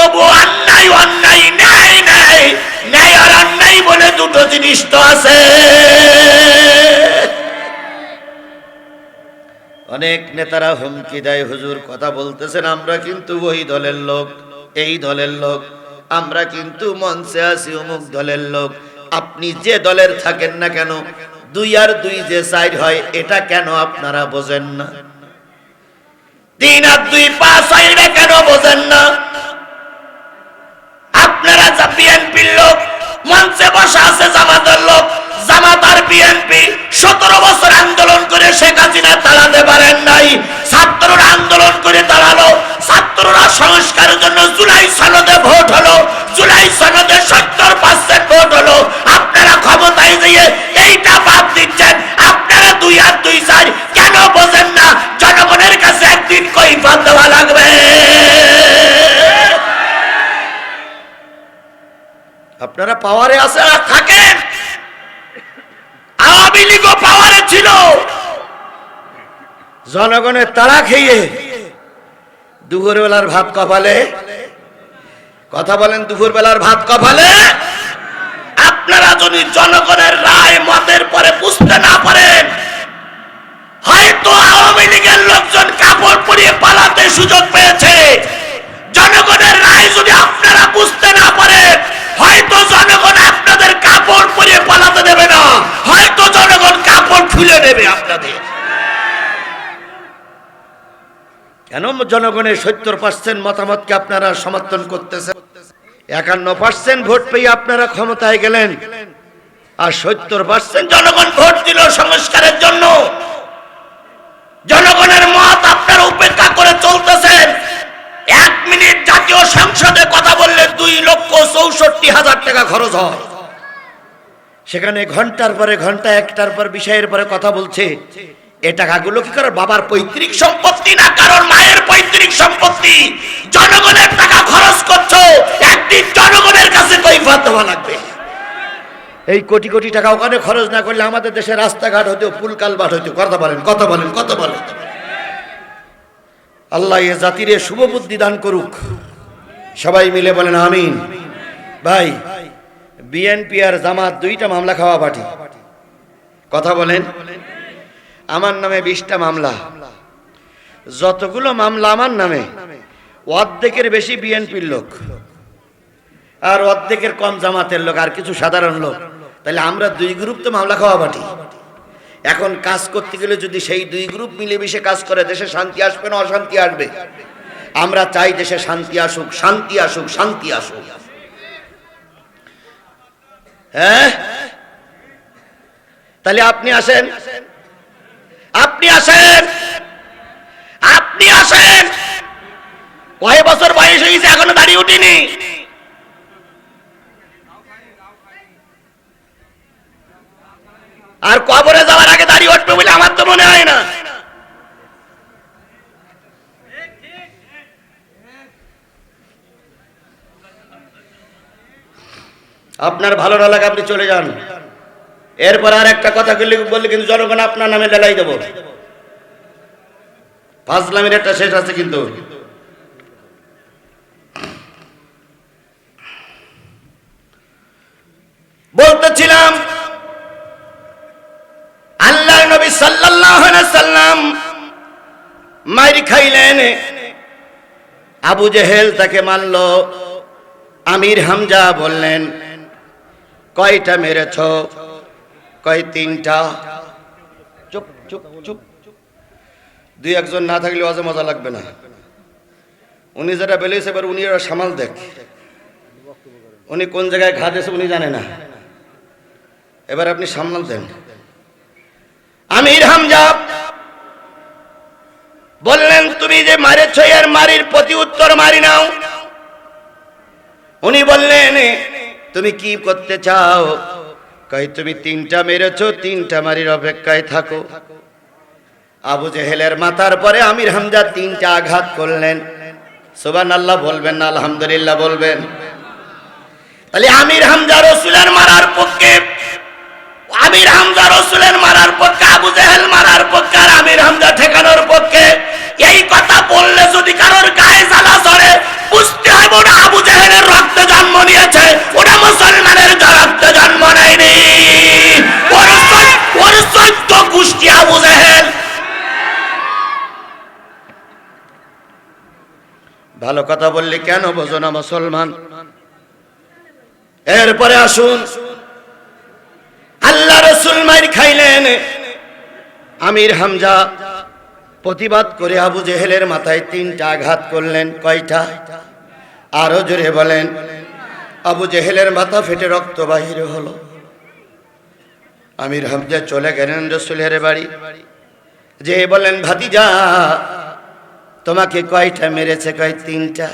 তবু অন্যায় অন্যায়, ন্যায় ন্যায়, ন্যায় আর অন্যায় বলে দুটো জিনিস তো আছে। অনেক নেতারা হুমকি দেয়, হুজুর কথা বলতেছেন আমরা কিন্তু ওই দলের লোক, এই দলের লোক, আমরা কিন্তু মঞ্চে আছি অমুক দলের লোক। আপনি যে দলের থাকেন না কেন, 2 আর 2 যে 4 হয়, এটা কেন আপনারা বোঝেন না? 3 আর 2 5 হয়, এটা কেন বোঝেন না? আপনারা যা বিএনপির লোক, মঞ্চে বসা আছে জামাতের লোক, জামাত আর বিএনপি 17 বছর আন্দোলন করে শেখ হাসিনা তাড়াতে পারেন নাই। ছাত্ররা আন্দোলন করে দাঁড়ালো, ছাত্ররা সংস্কারের জন্য জুলাই সনদে ভোট হলো, জুলাই সনদে 70% ভোট হলো। আপনারা ক্ষমতায় গিয়ে এইটা বাদ দিচ্ছেন। আপনারা 2 আর 2 4 কেন বোঝেন না? জনগণের কাছে একদিন কৈফিয়ত দেওয়া লাগবে। আপনারা পাওয়ারে আছে আর থাকেন। আওয়ামী লীগও পাওয়ারে ছিল, জনগণের তাড়া খেয়ে দুপুরবেলার ভাত কপালে, কথা বলেন, দুপুরবেলার ভাত কপালে। আপনারা যদি জনগণের রায় মতের পরে বুঝতে না পারেন, হয়তো আওয়ামী লীগের লোকজন কাপড় পরিয়ে পালাতে সুযোগ পেয়েছে। জনগণের রায় যদি আপনারা বুঝতে না পারেন, হয়তো জনগণ আপনাদের কাপড় পরিয়ে পালাতে দেবে না, হয়তো জনগণ কাপড় খুলে দেবে আপনাদের। কেন জনগণের 70% মতামতকে আপনারা সমর্থন করতেছেন? 51% ভোট পেয়ে আপনারা ক্ষমতায় গেলেন, আর 70% জনগণ ভোট দিল সংস্কারের জন্য। জনগণের মত আপনারা উপেক্ষা করে চলতেছেন। 1 মিনিট জাতীয় সংসদে কথা বললে 2,64,000 টাকা খরচ হয়। সেখানে ঘন্টার পরে ঘন্টা, একটার পর বিষয়ের পরে কথা বলছে। এ টাকাগুলো কি কারোর বাবার পৈতৃক সম্পত্তি না কারোর মায়ের পৈতৃক সম্পত্তি? জনগণের টাকা খরচ করছো, একদিন জনগণের কাছে কৈফিয়ত দেওয়া লাগবে। এই কোটি কোটি টাকা ওখানে খরচ না করলে আমাদের দেশে রাস্তাঘাট হতো, পুল কালভার্ট হতো। কথা বলেন, কথা বলেন, কথা বলেন। আল্লাহ এ জাতির শুভ বুদ্ধি দান করুক। সবাই মিলে বলেন আমিন। ভাই, বিএনপি আর জামাত 2টা মামলা খাওয়া পার্টি। কথা বলেন। আমার নামে 20টা মামলা। যতগুলো মামলা আমার নামে, অর্ধেকের বেশি বিএনপির লোক আর অর্ধেকের কম জামাতের লোক আর কিছু সাধারণ লোক। তাহলে আমরা 2 গ্রুপ তো মামলা খাওয়া পার্টি। এখন কাজ করতে গেলে যদি সেই 2 গ্রুপ মিলেমিশে কাজ করে, দেশে শান্তি আসবে না অশান্তি আসবে? আমরা চাই দেশে শান্তি আসুক, শান্তি আসুক, শান্তি আসুক। হ্যাঁ, তাহলে আপনি আসেন, আপনি আসেন, আপনি আসেন। কয় বছর বয়স হয়েছে এখনো দাড়ি উঠিনি? আর কবরে যাওয়ার আগে দাড়ি উঠবে বলে আমার তো মনে হয় না। আপনার ভালো না লাগে আপনি চলে যান। এরপর আর একটা কথা বললে কিন্তু জনগণ আপনার নামে লেলাই দেব। ফাজলামির একটা শেষ আছে কিন্তু। বলতেছিলাম আল্লাহর নবী সাল্লাল্লাহু আলাইহি সাল্লাম মাইর খাইলেন, আবু জেহেল তাকে মারল। আমির হামজা বললেন, কয়টা মেরেছ? কয় 3টা। চুপ চুপ চুপ। 2-1 না থাকলে আজ মজা লাগবে না। উনি যেটা বলেছে এবার উনি ওরা সামাল দেখ। উনি কোন জায়গায় ঘা দিয়েছে উনি জানে না, এবার আপনি সামাল দেন। আমির হামজা বললেন, তুমি যে মারেছ এর মারির প্রতি উত্তর মারি নাও। উনি বললেন, তুমি কি করতে চাও? কই তুমি 3টা মেরেছো, 3টা মারির অপেক্ষায় থাকো। আবু জেহেলের মাথার পরে আমির হামজা 3টা আঘাত করলেন। সুবহানাল্লাহ বলবেন না আলহামদুলিল্লাহ বলবেন? তাহলে আমির হামজা রাসূলের মারার পক্ষে, আমির হামজা রাসূলের মারার পক্ষে, আবু জেহেল মারার পক্ষে, আর আমির হামজা ঠেকানোর পক্ষে। এই কথা বললে যদি কারোর গায়ে জ্বালা ধরে, বুঝতে হবে না আবু ভালো কথা বললে কেন বোঝো না মুসলমান? এরপরে আসুন, আল্লাহ রাসূল মাইর খাইলেন, আমির হামজা প্রতিবাদ করে আবু জেহেলের মাথায় 3টা আঘাত করলেন। কয়টা? আরো জোরে বলেন। আবু জেহেলের মাথা ফেটে রক্ত বাহির হলো। আমির হামজা চলে গেলেন রাসূলের বাড়ি, যে বলেন, ভাতিজা তোমাকে কয়টা মেরেছে? কয় 3টা।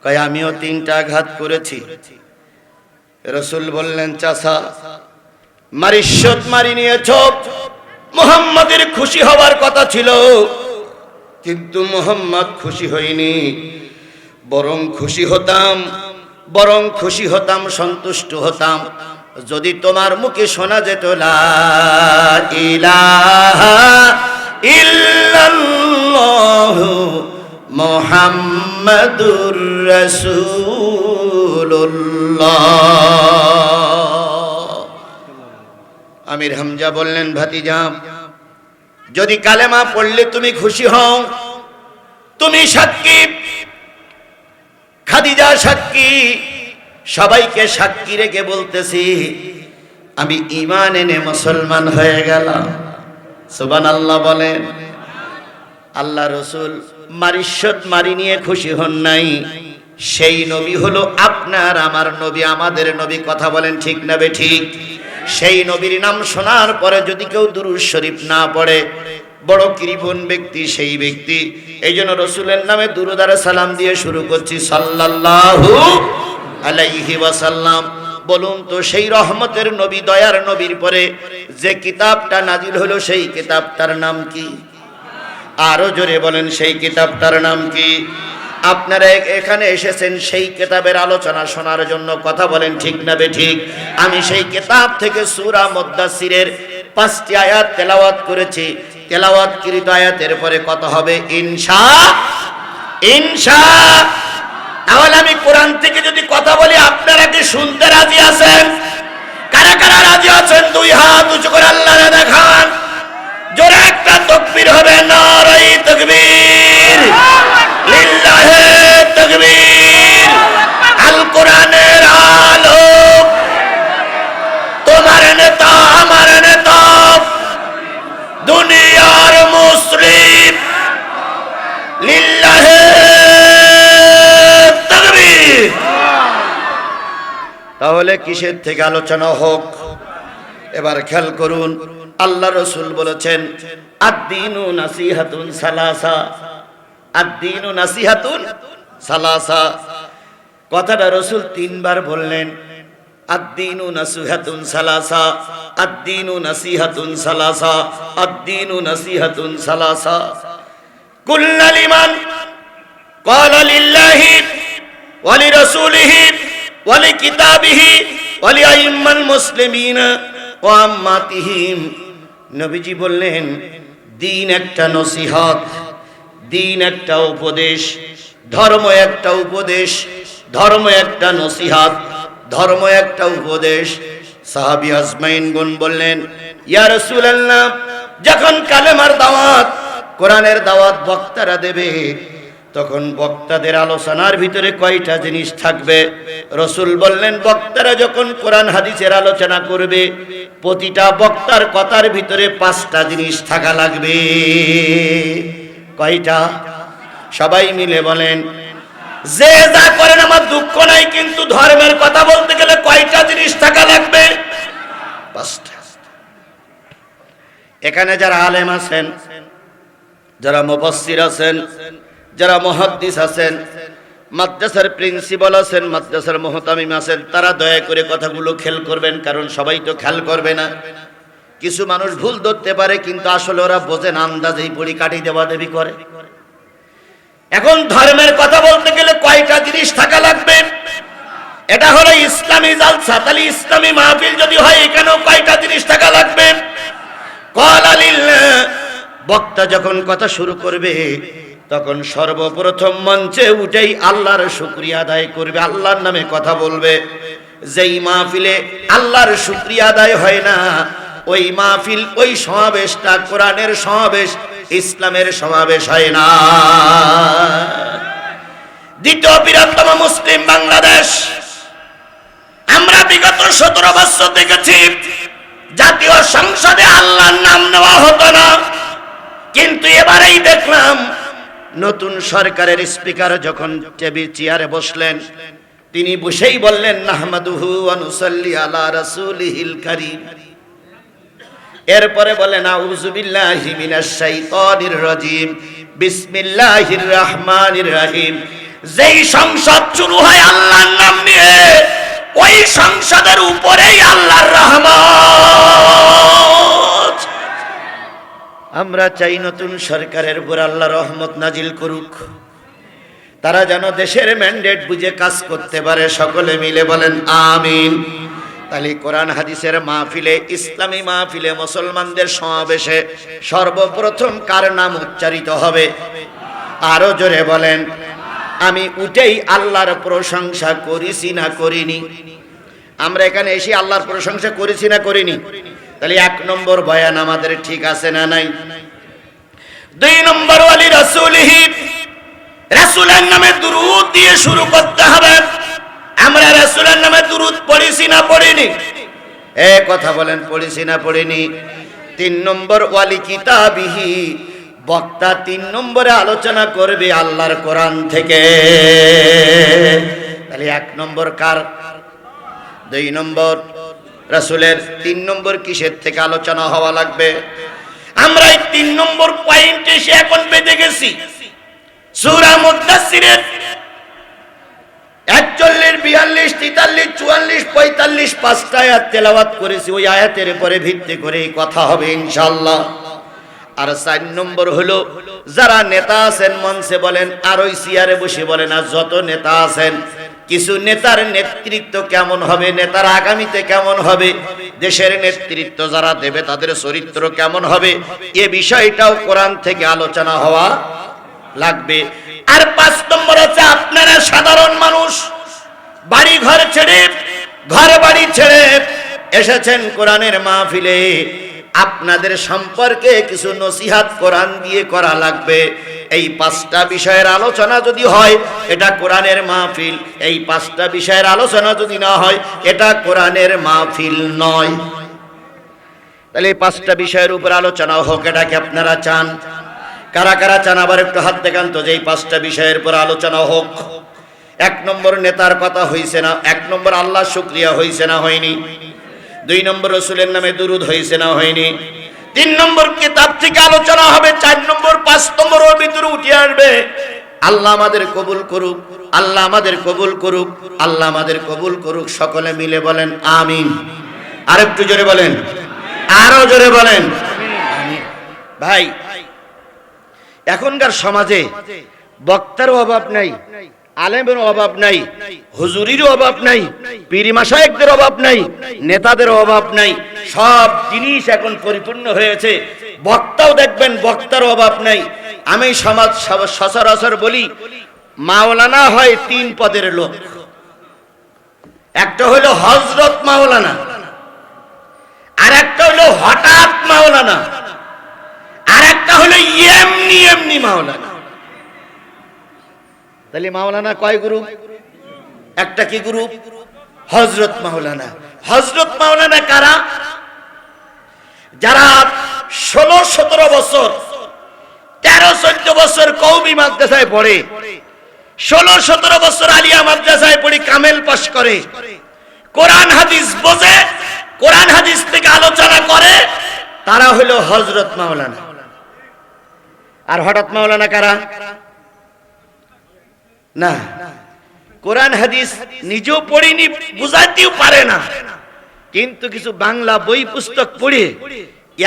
কয় আমিও 3টা আঘাত করেছি। রাসূল বললেন, চাচা মারিশত মারি নিয়েছ, মুহাম্মাদের খুশি হওয়ার কথা ছিল, কিন্তু মুহাম্মদ খুশি হয়নি। বরং খুশি হতাম, সন্তুষ্ট হতাম যদি তোমার মুখে শোনা যেত লা ইলাহা ইল্লাল্লাহু মুহাম্মাদুর রাসূলুল্লাহ। আমির হামজা বললেন, ভাতিজা যদি কালেমা পড়লে তুমি খুশি হও, তুমি সাক্ষী, খাদিজা সাক্ষী, সবাইকে সাক্ষী রেখে বলতেছি আমি ঈমান এনে মুসলমান হয়ে গেলাম। সুবহানাল্লাহ বলেন। আল্লাহ রাসূল মারিশত মারি নিয়ে খুশি হন নাই। সেই নবী হলো আপনার আমার নবী, আমাদের নবী। কথা বলেন ঠিক না বেঠিক? সেই নবীর নাম শোনার পরে যদি কেউ দুরূদ শরীফ না পড়ে, বড় কৃপণ ব্যক্তি সেই ব্যক্তি। এই জন্য রাসূলের নামে দুরূদ আর সালাম দিয়ে শুরু করছি, সাল্লাল্লাহু আলাইহি ওয়াসাল্লাম। বলুন তো, সেই রহমতের নবী, দয়ার নবীর পরে যে কিতাবটা নাজিল হলো সেই কিতাবটার নাম কি? আরো জোরে বলেন, সেই কিতাবটার নাম কি? আপনারা এখানে এসেছেন সেই কিতাবের আলোচনা শোনার জন্য। কথা বলেন ঠিক না বেঠিক? আমি সেই কিতাব থেকে সূরা মুদ্দাসসিরের 5টি আয়াত তেলাওয়াত করেছি। তেলাওয়াতকৃত আয়াতের পরে কথা হবে ইনশাআল্লাহ। তাহলে আমি কোরআন থেকে যদি কথা বলি, আপনারা কি শুনতে রাজি আছেন? কারা কারা রাজি আছেন? 2 হাত উঁচু করে আল্লাহরে দেখান। জোরে একটা তাকবীর হবে, নারে তাকবীর, লিল্লাহে তাকবীর। আল কোরআনের আলো, তোমার নেতা আমার নেতা, দুনিয়ার মুসলিম, লিল্লাহে তাকবীর। তাহলে কিসের থেকে আলোচনা হোক? এবার খেয়াল করুন, আল্লাহ রাসূল বলেছেন আদ-দীনু নাসিহাতুন সালাসা, আদ-দীনু নাসিহাতুন সালাসা। কথাটা রাসূল 3 বার বললেন, আদ-দীনু নাসিহাতুন সালাসা, আদ-দীনু নাসিহাতুন সালাসা, আদ-দীনু নাসিহাতুন সালাসা। কুল্লু লিমান ক্বালা লিল্লাহি ওয়া লিরাসূলিহি ওয়া লিকিতাবিহি ওয়া লিআইম্মাল মুসলিমিনা ওয়া আম্মাতিহিম। নবীজি বললেন, দিন একটা নসিহত, দিন একটা উপদেশ, ধর্ম একটা উপদেশ, ধর্ম একটা নসিহত, ধর্ম একটা উপদেশ। সাহাবী আজমাইনগণ বললেন, ইয়া রাসূলুল্লাহ, যখন কালেমার দাওয়াত, কোরআনের দাওয়াত বক্তারা দেবে, তখন বক্তাদের আলোচনার ভিতরে কয়টা জিনিস থাকবে? রাসূল বললেন, বক্তারা যখন কোরআন হাদিসের আলোচনা করবে, প্রতিটা বক্তার কথার ভিতরে 5টা জিনিস থাকা লাগবে। কয়টা? সবাই মিলে বলেন। যে যা করেন আমার দুঃখ নাই, কিন্তু ধর্মের কথা বলতে গেলে কয়টা জিনিস থাকা লাগবে? 5টা। এখানে যারা আলেম আছেন, যারা মুফাসসির আছেন, যারা মুহাদ্দিস আছেন, মাদ্রাসার প্রিন্সিপাল আছেন, মাদ্রাসার মুহতামিম আছেন, তারা দয়া করে কথাগুলো খেয়াল করবেন, কারণ সবাই তো খেয়াল করবে না। কিছু মানুষ ভুল ধরতে পারে, কিন্তু আসলে ওরা বোঝেন, আন্দাজেই পরিকাঠি দেওয়াদেবি করে। এখন ধর্মের কথা বলতে গেলে কয়টা জিনিস থাকা লাগবে? এটা হলো ইসলামী জালসা, তাহলে ইসলামী মাহফিল যদি হয়, এখানেও কয়টা জিনিস থাকা লাগবে? ক্বালা লিল্লাহ, বক্তা যখন কথা শুরু করবে, তখন সর্বপ্রথম মঞ্চে উঠেই আল্লাহর শুকরিয়া আদায় করবে, আল্লাহর নামে কথা বলবে। যেই মাহফিলে আল্লাহর শুকরিয়া আদায় হয় না, ওই মাহফিল, ওই সমাবেশটা কোরআনের সমাবেশ, ইসলামের সমাবেশ হয় না। দ্বিতীয় বৃহত্তম মুসলিম বাংলাদেশ। আমরা বিগত 17 বছর দেখেছি জাতীয় সংসদে আল্লাহর নাম নেওয়া হতো না, কিন্তু এবারেই দেখলাম নতুন সরকারের স্পিকার যখন চেয়ারে বসলেন, তিনি বসেই বললেন নাহমাদুহু ওয়া নুসাল্লি আলা রাসূলিহিল কারীম। এরপরে বলেন আউযু বিল্লাহি মিনাশ শাইতানির রাজীম, বিসমিল্লাহির রহমানির রহিম। যেই সংসদ শুরু হয় আল্লাহর নাম নিয়ে, ওই সংসদের উপরেই আল্লাহর রহমত। আমরা চাই নতুন সরকারের উপর আল্লাহ রহমত নাজিল করুক, তারা যেন দেশের ম্যান্ডেট বুঝে কাজ করতে পারে। সকলে মিলে বলেন আমিন। তাহলে কোরআন হাদিসের মাহফিলে, ইসলামী মাহফিলে, মুসলমানদের সমাবেশে সর্বপ্রথম কার নাম উচ্চারিত হবে? আরো জোরে বলেন। আমি উঠেই আল্লাহর প্রশংসা করেছি না করিনি? আমরা এখানে এসে আল্লাহর প্রশংসা করেছি না করিনি? তাহলে 1 নম্বর বয়ান আমাদের ঠিক আছে না নাই? 2 নম্বর ওয়ালি রাসূলিহি, রাসূলের নামে দুরূদ দিয়ে শুরু করতে হবে। আমরা রাসূলের নামে দুরূদ পড়েছি না পড়িনি? কথা বলেন, পড়েছি না পড়িনি? 3 নম্বর ওয়ালি কিতাবিহি, বক্তা 3 নম্বরে আলোচনা করবে আল্লাহর কোরআন থেকে। তাহলে 1 নম্বর কার? 2 নম্বর রাসূলের। 3 নম্বর কিসের থেকে আলোচনা হওয়া লাগবে? আমরা এই 3 নম্বর পয়েন্টে এসে এখন বেঁধে গেছি। সূরা মুদাসসিরের 41, 42, 43, 44, 45 5টা আয়াত তেলাওয়াত করেছি। ওই আয়াতের উপরে ভিত্তি করে এই কথা হবে ইনশাআল্লাহ। আর 4 নম্বর হলো যারা নেতা আছেন মঞ্চে বলেন, আর ওই চেয়ারে বসে বলেন, আর যত নেতা আছেন, কিছু নেতার নেতৃত্ব কেমন হবে, নেতার আগামীতে কেমন হবে, দেশের নেতৃত্ব যারা দেবে তাদের চরিত্র কেমন হবে, এ বিষয়টাও কোরআন থেকে আলোচনা হওয়া লাগবে। আর 5 নম্বর হচ্ছে আপনারা সাধারণ মানুষ, বাড়ি ঘর ছেড়ে, ঘর বাড়ি ছেড়ে এসেছেন কোরআনের মাহফিলে। আপনাদের সম্পর্কে কিছু নসিহত কোরআন দিয়ে করা লাগবে। এই 5টা বিষয়ের আলোচনা যদি হয় এটা কোরআনের মাহফিল, এই 5টা বিষয়ের আলোচনা যদি না হয় এটা কোরআনের মাহফিল নয়। তাহলে এই 5টা বিষয়ের উপর আলোচনা হোক, এটা কি আপনারা চান? কারা কারা চান আবার একটু হাত দেখান তো, যে এই 5টা বিষয়ের উপর আলোচনা হোক। 1 নম্বর নেতার কথা হইছে না? 1 নম্বর আল্লাহ শুকরিয়া হইছে না হয়নি? 2 নম্বর রাসূলের নামে দুরূদ হইছে না হয়নি? 3 নম্বর কিতাব থেকে আলোচনা হবে। 4 নম্বর 5 নম্বর ওর ভিতরে উঠে আসবে। আল্লাহ আমাদের কবুল করুক, আল্লাহ আমাদের কবুল করুক, আল্লাহ আমাদের কবুল করুক। সকলে মিলে বলেন আমিন। আর একটু জোরে বলেন, আরো জোরে বলেন আমিন। ভাই, এখনকার সমাজে বক্তারও অভাব নাই, আলেমের অভাব নাই, হুজুরিরও অভাব নাই, পীর মাশায়েখদের অভাব নাই, নেতাদের অভাব নাই। সব জিনিস এখন পরিপূর্ণ হয়েছে। বক্তাও দেখবেন, বক্তার অভাব নাই। আমি সমাজ সচরাচর বলি, মাওলানা হয় 3 পদের লোক। একটা হলো হযরত মাওলানা, আর একটা হলো হঠাৎ মাওলানা, আর একটা হলো এমনি এমনি মাওলানা। তাহলে মাওলানা কয় গ্রুপ? একটা কি গ্রুপ? হযরত মাওলানা। হযরত মাওলানা কারা? যারা 16-17 বছর, 13-14 বছর কওমি মাদ্রাসায় পড়ে, 16-17 বছর আলিয়া মাদ্রাসায় পড়ে কামেল পাস করে, কোরআন হাদিস বোঝে, কোরআন হাদিস থেকে আলোচনা করে, তারা হলো হযরত মাওলানা। আর হঠাৎ মাওলানা কারা? না, কোরআন হাদিস নিজেও পড়িনি, বুঝাতেও পারে না, কিন্তু কিছু বাংলা বই পুস্তক পড়ে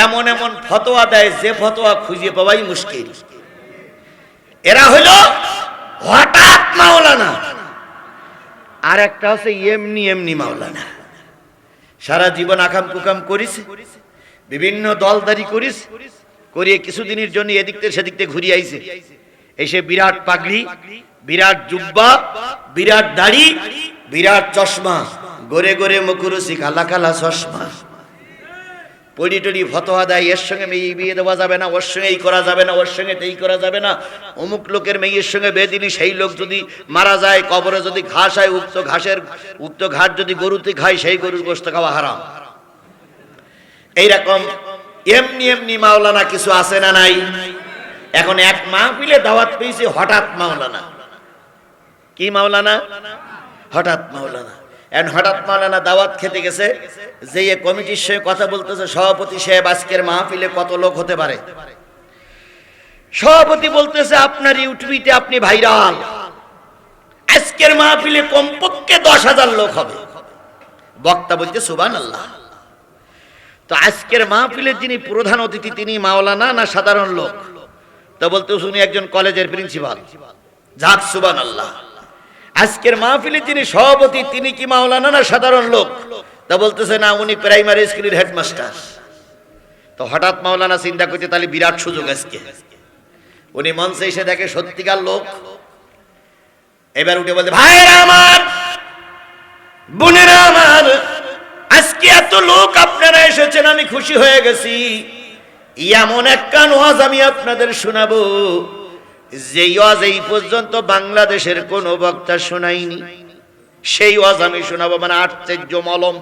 এমন এমন ফতোয়া দেয় যে ফতোয়া খুঁজে পাওয়াই মুশকিল। এরা হলো হঠাৎ মাওলানা। আর একটা হচ্ছে এমনি এমনি মাওলানা। সারা জীবন আকাম কুকাম করিস, বিভিন্ন দলদারি করিস, করিয়ে কিছুদিনের জন্য এদিক থেকে সেদিক থেকে ঘুরিয়ে আইছে, এসে বিরাট পাগড়ি, বিরাট জুব্বা, বিরাট দাড়ি, বিরাট চশমা, গোরে গোরে মুখরুসি, কালা কালা চশমা। পড়ি ফতোয়া দেয়, এর সঙ্গে মেয়ে বিয়ে দেওয়া যাবে না, ওর সঙ্গে এই করা যাবে না, ওর সঙ্গে এই করা যাবে না, অমুক লোকের মেয়ের সঙ্গে বিয়ে দিলি সেই লোক যদি মারা যায়, কবরে যদি ঘাস হয়, উক্ত ঘাস যদি গরুতে খায়, সেই গরুর গোশত খাওয়া হারাম। এইরকম এমনি মাওলানা কিছু আছে না নাই? এখন এক মাহফিলে দাওয়াত পেয়েছে, হঠাৎ মাওলানা। কি মাওলানা? হঠাৎ মাওলানা। এখন হঠাৎ মাওলানা দাওয়াত খেতে গেছে, যে কমিটির সঙ্গে কথা বলতেছে, সভাপতি সাহেব আজকের মাহফিলে কত লোক হতে পারে? সভাপতি বলতেছে, আপনার ইউটিউবে আপনি ভাইরাল, আজকের মাহফিলে কমপক্ষে 10,000 লোক হবে। বক্তা বলছে সুবহানাল্লাহ। তো আজকের মাহফিলের যিনি প্রধান অতিথি, তিনি মাওলানা না সাধারণ লোক? তো বলতে উনি একজন কলেজের প্রিন্সিপাল। যাক সুবহানাল্লাহ। আজকের মাহফিলের যিনি সভাপতি, তিনি কি মাওলানা না সাধারণ লোক? তা বলতেছে না, উনি প্রাইমারি স্কুলের হেডমাস্টার। তো হঠাৎ মাওলানা চিন্তা করতে, তাহলে বিরাট সুযোগ আজকে। উনি মঞ্চে এসে দেখে সত্যিকার লোক। এবার উঠে বলতে, ভাইরা আমার, বোনেরা আমার, আজকে এত লোক আপনারা এসেছেন, আমি খুশি হয়ে গেছি। এমন একটা ওয়াজ আমি আপনাদের শোনাবো, যে ওয়াজ এই পর্যন্ত বাংলাদেশের কোন বক্তা শোনায়নি, সেই ওয়াজ আমি শোনাবো। মানে আশ্চর্য মলম।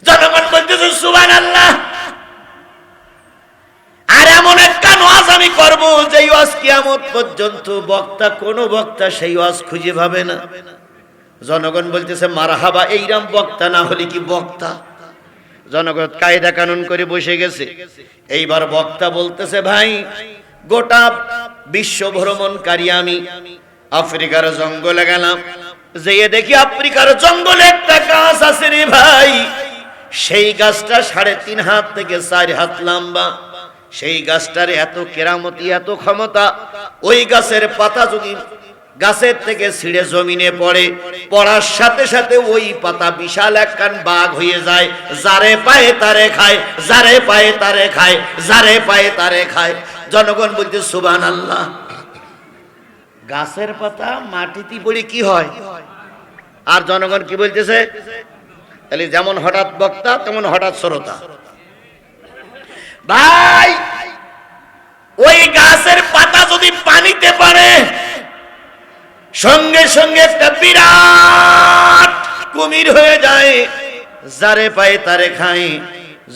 জনগণ বলতেছে সুবহানাল্লাহ। আর এমন একটা ওয়াজ আমি করব, যে ওয়াজ কিয়ামত পর্যন্ত কোন বক্তা সেই ওয়াজ খুঁজে পাবে না। জনগণ বলতেছে মারহাবা, এইরকম বক্তা না হলে কি বক্তা? জনগণ কায়দা কানুন করে বসে গেছে। এইবার বক্তা বলতেছে, ভাই, গোটা বিশ্ব ভ্রমণকারী আমি, আফ্রিকার জঙ্গলে গেলাম, যেয়ে দেখি আফ্রিকার জঙ্গলে একটা গাছ আছে রে ভাই, সেই গাছটা 3.5 হাত থেকে 4 হাত লম্বা। সেই গাছটার এত কেরামতি, এত ক্ষমতা, ওই গাছের পাতা যদি গাছের থেকে ছিঁড়ে জমিনে পড়ে, পড়ার সাথে সাথে ওই পাতা বিশাল একখান বাঘ হয়ে যায়, যারে পায়ে তারে খায়, যারে পায়ে তারে খায়, যারে পায়ে তারে খায়। জনগণ বলতে সুবহানাল্লাহ। গাছের পাতা মাটিতে পড়ে কি হয়? আর জনগণ কি বলতেছে? তাহলে যেমন হঠাৎ বক্তা, তেমন হঠাৎ শ্রোতা। ভাই, ওই গাছের পাতা যদি পানিতে পড়ে, সঙ্গে সঙ্গে একটা বিরাট কুমির হয়ে যায়, যারে পায়ে তারে খায়।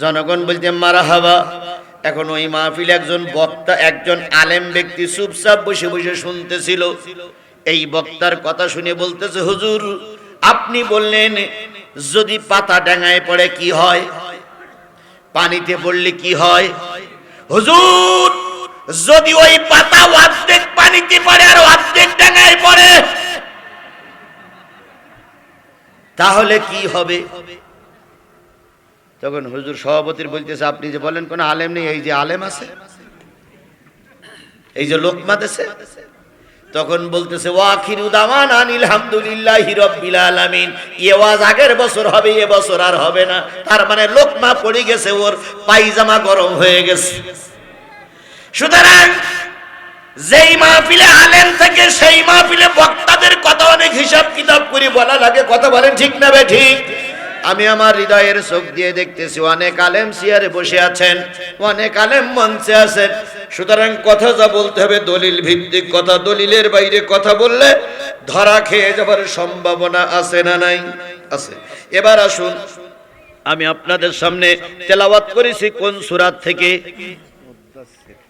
জনগণ বলতে মারহাবা। এখন ওই মাহফিলে একজন বক্তা, একজন আলেম ব্যক্তি চুপচাপ বসে বসে শুনতেছিল। এই বক্তার কথা শুনে বলতেছে, হুজুর, আপনি বললেন যদি পাতা ডাঙায় পড়ে কি হয়, পানিতে পড়লে কি হয়? হুজুর, যদি ওই পাতা অর্ধেক পানিতে পড়ে আর অর্ধেক ডাঙায় পড়ে, তাহলে কি হবে? তখন হুজুর সভাপতির বলতেছে, আপনি যে বলেন কোন আলেম নেই, এই যে আলেম আছে, এই যে লোকমা দেশে। তখন বলতেছে, ওয়াখিরু দাওয়ানা আনিল হামদুলিল্লাহি রাব্বিল আলামিন। এই ওয়াজ আগের বছর হবে, এ বছর আর হবে না। তার মানে লোকমা পড়ে গেছে, ওর পায়জামা গরম হয়ে গেছে। সুতরাং যেই মাহফিলে আলেম থেকে, সেই মাহফিলে বক্তাদের কথা অনেক হিসাব কিতাব করে বলা লাগে। কথা বলেন ঠিক না বে ঠিক? আমি আমার হৃদয়ের চোখ দিয়ে দেখতেছি, অনেক আলেম চেয়ারে বসে আছেন, অনেক আলেম মঞ্চে আছেন। সুতরাং কথা যা বলতে হবে দলিল ভিত্তিক কথা। দলিলের বাইরে কথা বললে ধরা খেয়ে যাবার সম্ভাবনা আছে না নাই? আছে। এবার আসুন, আমি আপনাদের সামনে তেলাওয়াত করেছি কোন সূরা থেকে?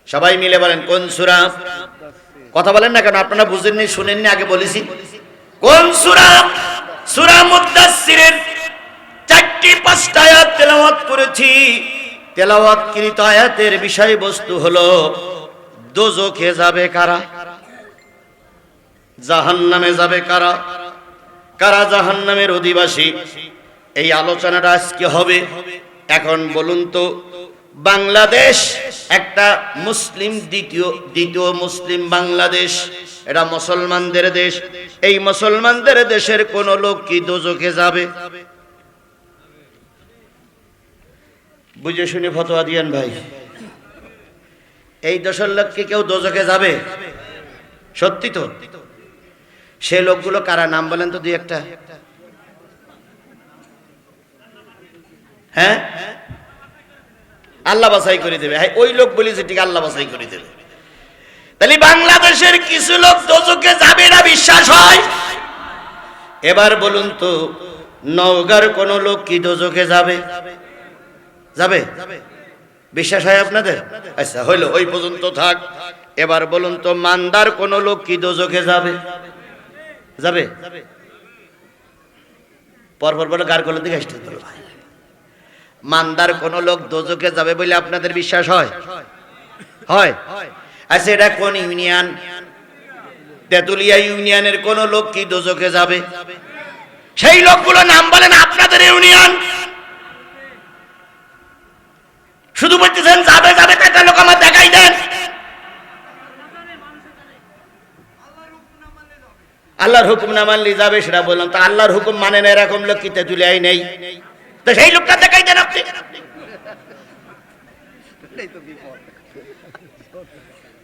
সবাই মিলে বলেন কোন সূরা? কথা বলেন না কেন? আপনারা বুঝেননি, শুনেননি? আগে বলেছি কোন সূরা? সূরা মুদ্দাসসিরের 4-5টা আয়াত তেলাওয়াত করেছি। তেলাওয়াতকৃত আয়াতের বিষয়বস্তু হলো দোজখে যাবে কারা, জাহান্নামে যাবে কারা, কারা জাহান্নামের অধিবাসী। এই আলোচনাটা আজকে হবে। এখন বলুন তো, বাংলাদেশ একটা মুসলিম, দ্বিতীয় মুসলিম বাংলাদেশ, এটা মুসলমানদের দেশ। এই মুসলমানদের দেশের কোন লোক কি দোজখে যাবে? বুঝে শুনে ফতোয়া দিয়েন ভাই। এই দেশের লোক কি কেউ দোজখে যাবে? সত্যি তো? সে লোকগুলো কারা? নাম বলেন তো দুই একটা। হ্যাঁ, আল্লাহ বাছাই করে দেবে। হ্যাঁ, ওই লোক বলেছে ঠিক, আল্লাহ বাছাই করে দেবে। তাহলে বাংলাদেশের কিছু লোক দোজখে যাবে না বিশ্বাস হয়? এবার বলুন তো, নওগাঁর কোন লোক কি দোজখে যাবে? যাবে? বিশ্বাস হয় আপনাদের? আচ্ছা হইলো, ওই পর্যন্ত থাক। এবার বলুন তো, মান্দার কোন লোক কি দোজখে যাবে? যাবে? পরপর বলে গার কলের দিকে আসতে বলো ভাই। মান্দার কোন লোক দোজখে যাবে বলে আপনাদের বিশ্বাস হয়? হয়? আচ্ছা, এটা কোন ইউনিয়ন? তেতুলিয়া ইউনিয়নের কোন লোক কি দোজখে যাবে? সেই লোকগুলো নাম বলেন আপনাদের ইউনিয়ন। শুধু বলতেছেন যাবে যাবে, কয়টা লোক আমার দেখাই দেন। আল্লাহর হুকুম না মানলে যাবে সেটা বললাম। তা আল্লাহর হুকুম মানে না এরকম লোক কি তেতুলিয়ায় নেই? তো সেই লোকটা দেখাই দেন আপনি।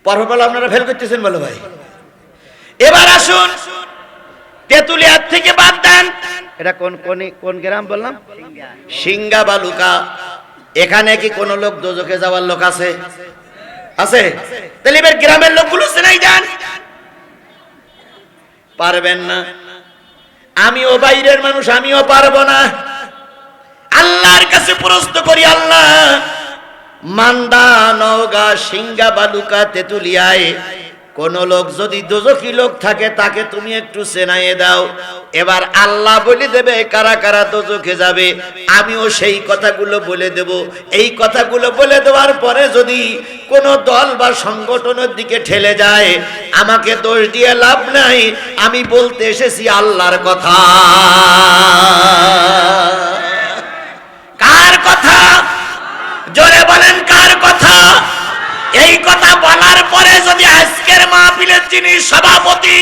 পরপর আপনারা ফেল করতেছেন বলো ভাই। এবার আসুন, তেতুলিয়ার থেকে বাদ দেন। এটা কোন কোন কোন গ্রাম বললাম? সিংহা বালুকা। এখানে কি কোন লোক দোজখে যাওয়ার লোক আছে? আছে? তাহলে এবার গ্রামের লোকগুলো চেনাই দেন। পারবেন না? আমিও বাইরের মানুষ, আমিও পারবো না। আল্লাহর কাছে প্রশ্ন করি, আল্লাহ, মান্দা, নওগাঁ, সিংহা বালুকা, তেতুলিয়ায় কোন লোক যদি দোজখী লোক থাকে তাকে তুমি একটু চেনাইয়ে দাও। এবার আল্লাহ বলে দেবে কারা কারা দোজখে যাবে, আমিও সেই কথাগুলো বলে দেব। এই কথাগুলো বলে দেওয়ার পরে যদি কোন দল বা সংগঠনের দিকে ঠেলে যায়, আমাকে দোষ দিয়ে লাভ নাই। আমি বলতে এসেছি আল্লাহর কথা। কার কথা? জোরে বলেন, কার কথা? এই কথা বলার পরে যদি আজকের মাহফিলের যিনি সভাপতি,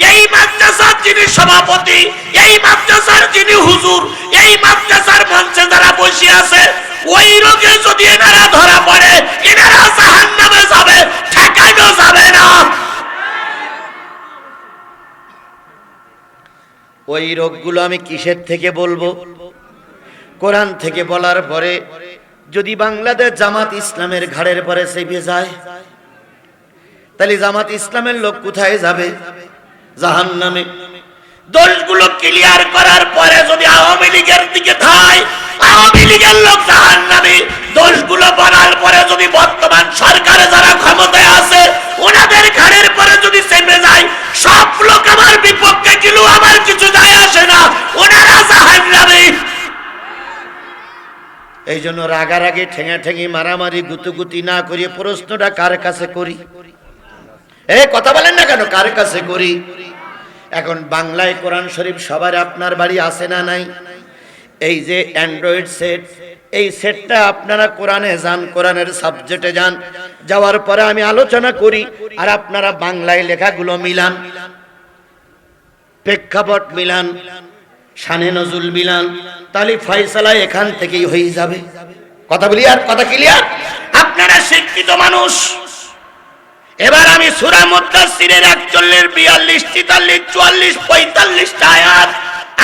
এই মাদ্রাসার যিনি সভাপতি, এই মাদ্রাসার যিনি হুজুর, এই মাদ্রাসার মঞ্চে যারা বসে আছে, ওই রোগে যদি এনারা ধরা পড়ে, এনারা জাহান্নামে যাবে, ঠেকানো যাবে না। ওই রোগগুলো আমি কিসের থেকে বলবো? কোরআন থেকে বলার পরে যদি বাংলাদেশ জামাত ইসলামের ঘাড়ের পরে চেপে যায়, তাহলে জামাত ইসলামের লোক কোথায় যাবে? জাহান্নামে। দোষগুলো ক্লিয়ার করার পরে যদি আওয়ামী লীগের দিকে থাকে, আওয়ামী লীগের লোক জাহান্নামে। দোষগুলো বলার পরে যদি বর্তমান সরকারে যারা ক্ষমতায় আছে, ওনাদের ঘাড়ের পরে যদি চেপে যায়, সব লোক আমার বিপক্ষে গেলেও আমার কিছু যায় আসে না, ওনারা জাহান্নামে। এই জন্য রাগারাগি, ঠেঙাঠেঙি, মারামারি, গুতুগুতি না করিয়ে প্রশ্নটা কার কাছে করি? কথা বলেন না কেন, কার কাছে করি? এখন বাংলায় কোরআন শরীফ সবার আপনার বাড়ি আছে না নাই? এই যে অ্যান্ড্রয়েড সেট, এই সেটটা আপনারা কোরআনে যান, কোরআনের সাবজেক্টে যান, যাওয়ার পরে আমি আলোচনা করি, আর আপনারা বাংলায় লেখাগুলো মিলান, প্রেক্ষাপট মিলান, শানে নজুল মিলান, তাহলে ফয়সালা এখান থেকেই হয়ে যাবে। কথা বলি আর কথা ক্লিয়ার? আপনারা শিক্ষিত মানুষ। এবার আমি সূরা মুদ্দাসসিরের 41, 42, 43, 44, 45টা আয়াত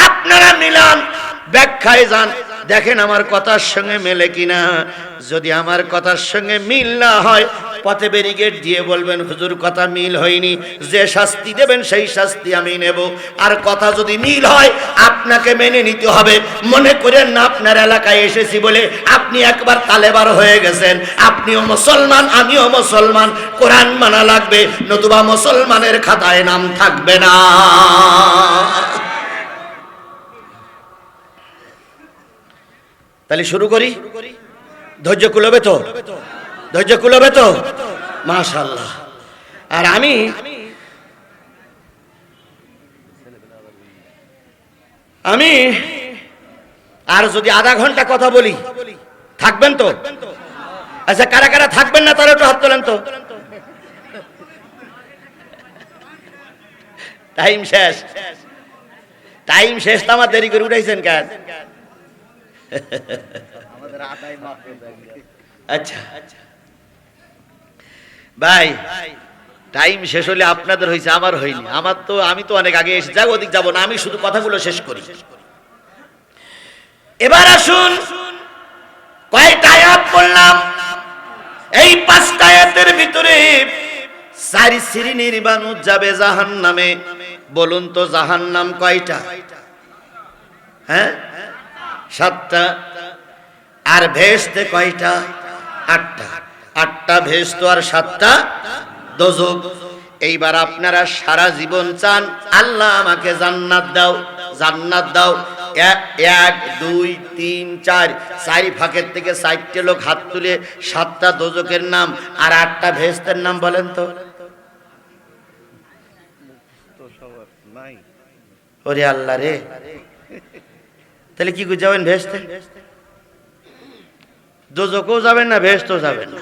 আপনারা মিলান, ব্যাখ্যায় যান, দেখেন আমার কথার সঙ্গে মেলে কিনা। যদি আমার কথার সঙ্গে মিল না হয়, পথে ব্যারিকেড দিয়ে বলবেন হুজুর কথা মিল হয়নি, যে শাস্তি দেবেন সেই শাস্তি আমি নেব। আর কথা যদি মিল হয়, আপনাকে মেনে নিতে হবে। মনে করেন না আপনার এলাকায় এসেছি বলে আপনি একবার তালেবার হয়ে গেছেন। আপনিও মুসলমান, আমিও মুসলমান, কোরআন মানা লাগবে, নতুবা মুসলমানের খাতায় নাম থাকবে না। তাহলে শুরু করি। ধৈর্য কুলবে তো? ধৈর্য কুলবে তো? মাশাআল্লাহ। আর আমি আর যদি আধা ঘন্টা কথা বলি, থাকবেন তো? আচ্ছা, কারা কারা থাকবেন না তারা একটু হাত তোলেন তো। টাইম শেষ, টাইম শেষ তো আমার দেরি করে উঠাইছেন কেন? আচ্ছা ভাই, টাইম শেষ হলে আপনাদের হয়েছে, আমার হয়নি। আমি তো অনেক আগে এসে যাবো, ওদিক যাবো না, আমি শুধু কথাগুলো শেষ করি। এবার আসুন, কয়টা আয়াত বললাম? এই 5টা আয়াতের ভিতরে 4 শ্রেণীর মানুষ যাবে জাহান্নামে। বলুন তো জাহান্নাম কয়টা? হ্যাঁ, 7টা। আর ভেস্তে কয়টা? 8টা। 8টা ভেস্ত আর 7টা দোজখ। এইবার আপনারা সারা জীবন চান আল্লাহ আমাকে জান্নাত দাও, জান্নাত দাও। 1 2 3 4 4 ফাঁকের থেকে 4টে লোক হাত তুলে 7টা দোজখের নাম আর 8টা ভেস্তের নাম বলেন তো। ওরে আল্লাহ রে, তাহলে কি করে যাবেন? ভেস্তে দোজখও যাবেন না, ভেস্তেও যাবেন না,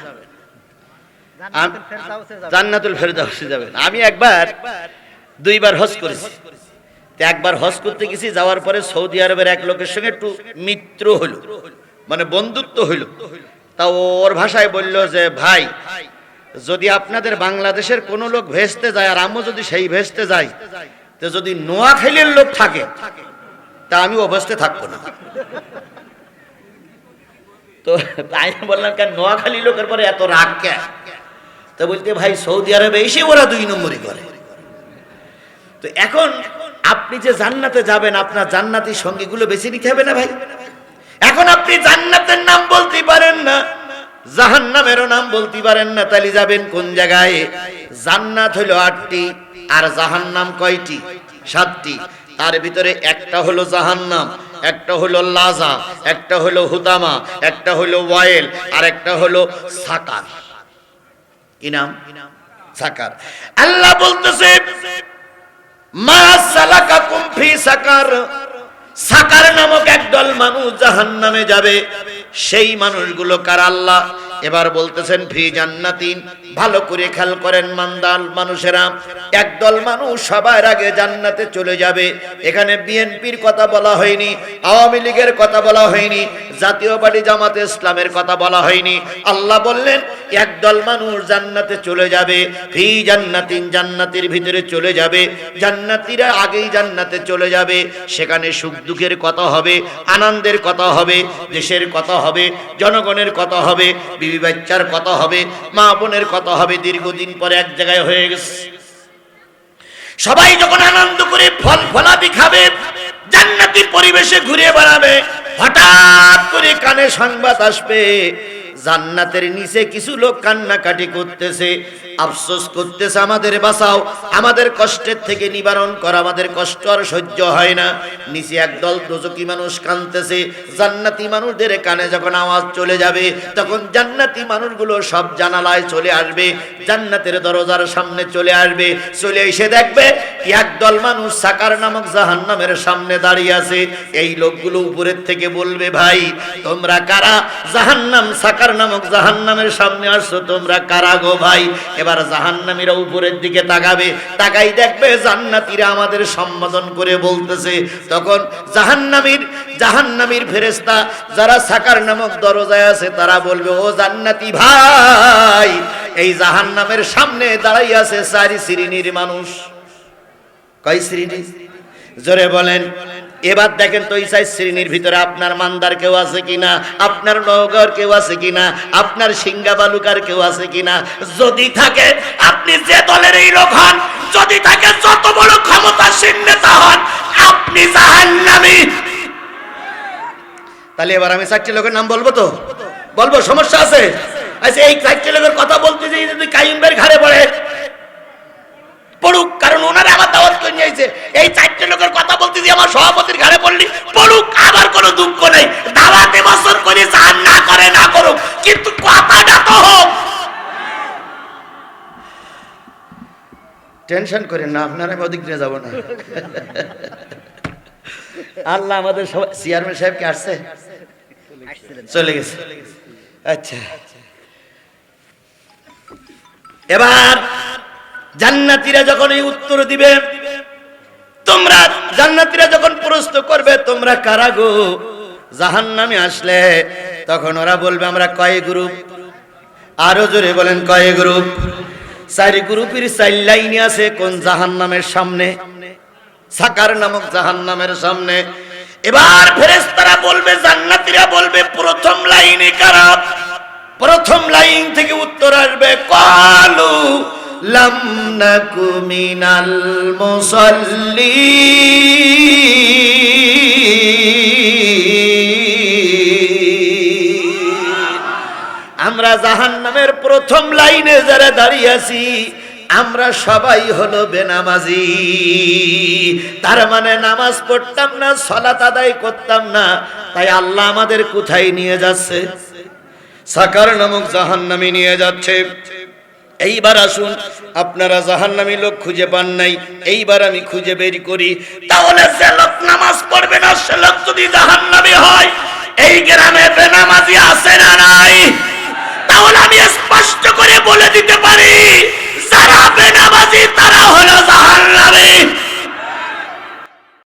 জান্নাতুল ফেরদাউসে যাবেন। আমি একবার 2বার হজ করেছি। একবার হজ করতে গেছি, যাওয়ার পরে সৌদি আরবের এক লোকের সঙ্গে একটু মিত্র হলো, মানে বন্ধুত্ব হইল। তা ওর ভাষায় বলল যে ভাই, যদি আপনাদের বাংলাদেশের কোন লোক ভেস্তে যায় আর আমিও যদি সেই ভেস্তে যাই, তো যদি নোয়াখালীর লোক থাকে তা আমি ও ভেস্তে থাকবো না। তো তাই বললাম, কেন নোয়াখালী লোকের পরে এত রাগ কেন? তো বলতে ভাই সৌদি আরবে এসে ওরা 2 নম্বরই করে। তো এখন আপনি যে জান্নাতে যাবেন, আপনার জান্নাতি সঙ্গীগুলো বেছে নিতে হবে না ভাই? এখন আপনি জান্নাতের নাম বলতে পারেন না, জাহান্নামেরও নাম বলতে পারেন না, তাহলে যাবেন কোন জায়গায়? জান্নাত হলো 8টি আর জাহান্নাম কয়টি? 7টি। তার ভিতরে একটা হলো জাহান্নাম, একটা হলো লাজা, একটা হলো হুতামা, একটা হলো ওয়াইল, আর একটা হলো সাকার। কি নাম? সাকার। আল্লাহ বলতেছে মা সালাকাকুম ফি সাকার। সাকার নামক একদল মানুষ জাহান্নামে যাবে। সেই মানুষগুলো কার? আল্লাহ এবার বলতেছেন ফি জান্নাতিন। ভালো করে খেয়াল করেন মান্দাল মানুষেরা, একদল মানুষ সবার আগে জান্নাতে চলে যাবে। এখানে বিএনপির কথা বলা হয়নি, আওয়ামী লীগের কথা বলা হয়নি, জাতীয় পার্টি জামাতে ইসলামের কথা বলা হয়নি। আল্লাহ বললেন একদল মানুষ জান্নাতে চলে যাবে। ফি জান্নাতিন, জান্নাতের ভিতরে চলে যাবে। জান্নাতীরা আগেই জান্নাতে চলে যাবে। সেখানে সুখ দুঃখের কথা হবে, আনন্দের কথা হবে, দেশের কথা হবে, জনগণের কথা হবে, বিবি বাচ্চার কথা হবে, মা বোনের কথা হবে। দীর্ঘদিন পরে এক জায়গায় হয়ে গেছে। সবাই যখন আনন্দ করে ফল ফলাদি খাবে, জান্নাতি পরিবেশে ঘুরে বেড়াবে, হঠাৎ করে কানে সংবাদ আসবে জান্নাতের নিচে কিছু লোক কান্নাকাটি করতেছে, আফসোস করতেছে আমাদের বাঁচাও, আমাদের কষ্টের থেকে নিবারণ কর, আমাদের কষ্ট আর সহ্য হয় না। নিচে একদল দোজখী মানুষ কাঁদতেছে। জান্নাতি মানুষদের কানে যখন আওয়াজ চলে যাবে, তখন জান্নাতি মানুষগুলো সব জানালায় চলে আসবে, জান্নাতের দরজার সামনে চলে আসবে। চলে এসে দেখবে একদল মানুষ সাকার নামক জাহান্নামের সামনে দাঁড়িয়ে আছে। এই লোকগুলো উপরের থেকে বলবে ভাই তোমরা কারা? জাহান্নাম সাকার নামক জাহান্নামের সামনে আসছো, তোমরা কারা গো ভাই? এবার জাহান্নামীরা উপরের দিকে তাকাবে, তাকাই দেখবে জান্নাতীরা আমাদের সম্বোধন করে বলতেছে। তখন জাহান্নামীর ফেরেশতা যারা সাকার নামক দরজায় আছে তারা বলবে ও জান্নাতি ভাই, এই জাহান্নামের সামনে দাঁড়াই আছে 4 শ্রেণীর মানুষ। কয় শ্রেণী? জোরে বলেন। এবার দেখেন তো এই 4 শ্রেণীর ভিতরে আপনার মান্দার কেউ আছে কিনা, আপনার নওগাঁর কেউ আছে কিনা, আপনার সিংহা বালুকার কেউ আছে কিনা? যদি থাকে আপনি যে দলের এই লোক হন, যদি থাকে যত বড় ক্ষমতাসীন নেতা হন, আপনি জাহান্নামী। তাহলে এবার আমি 4টি লোকের নাম বলবো তো? বলবো, সমস্যা আছে? আচ্ছা এই 4টি লোকের কথা বলতে যে যদি কাইম ভাইয়ের ঘাড়ে পড়ে পড়ুক, কারণ ওনারা আমার দাওয়াত করে নিয়ে আইছে। এই 4টি লোকের কথা বলতে যে আমার সভাপতির ঘাড়ে পড়লি পড়ুক, আবার কোনো দুঃখ নেই। দাওয়াতে বছর করে চান না করে না করুক, কিন্তু কথাটা তো হোক। টেনশন করেন না আপনারা, আমি ওদিক নিয়ে যাবো না। আল্লাহ আমাদের সবাই। চেয়ারম্যান সাহেব কি আসছে? চলে গেছে। আচ্ছা, এবার জান্নাতীরা যখন এই উত্তর দিবে, তোমরা জান্নাতীরা যখন প্রশ্ন করবে তোমরা কারা গো জাহান্নামে আসলে, তখন ওরা বলবে আমরা কয় গ্রুপ। আরো জোরে বলেন কয় গ্রুপ? 4 গ্রুপের 4 লাইনে আছে কোন জাহান্নামের সামনে? সাকার নামক জাহান্নামের সামনে। এবার ফেরেশতারা বলবে, জান্নাতীরা বলবে, প্রথম লাইনে কারা? প্রথম লাইন থেকে উত্তর আসবে, ক্বালু লাম নাকু মিনাল মুসাল্লিন। আমরা জাহান্নামের প্রথম লাইনে যারা দাঁড়িয়ে আছি, আমরা সবাই হলো বেনামাজি। তার মানে নামাজ পড়তাম না, সালাত আদায় করতাম না, তাই আল্লাহ আমাদের কোথায় নিয়ে যাচ্ছে? সাকার নামক জাহান্নামে নিয়ে যাচ্ছে। এইবার আসুন, আপনারা জাহান্নামী লোক খুঁজে পান নাই, এইবার আমি খুঁজে বের করি। তাহলে যে লোক নামাজ পড়বে না, সে লোক যদি জাহান্নামী হয়, এই গ্রামে বেনামাজি আছে না নাই? তাহলে আমি স্পষ্ট করে বলে দিতে পারি, যারা বেনামাজি তারা হলো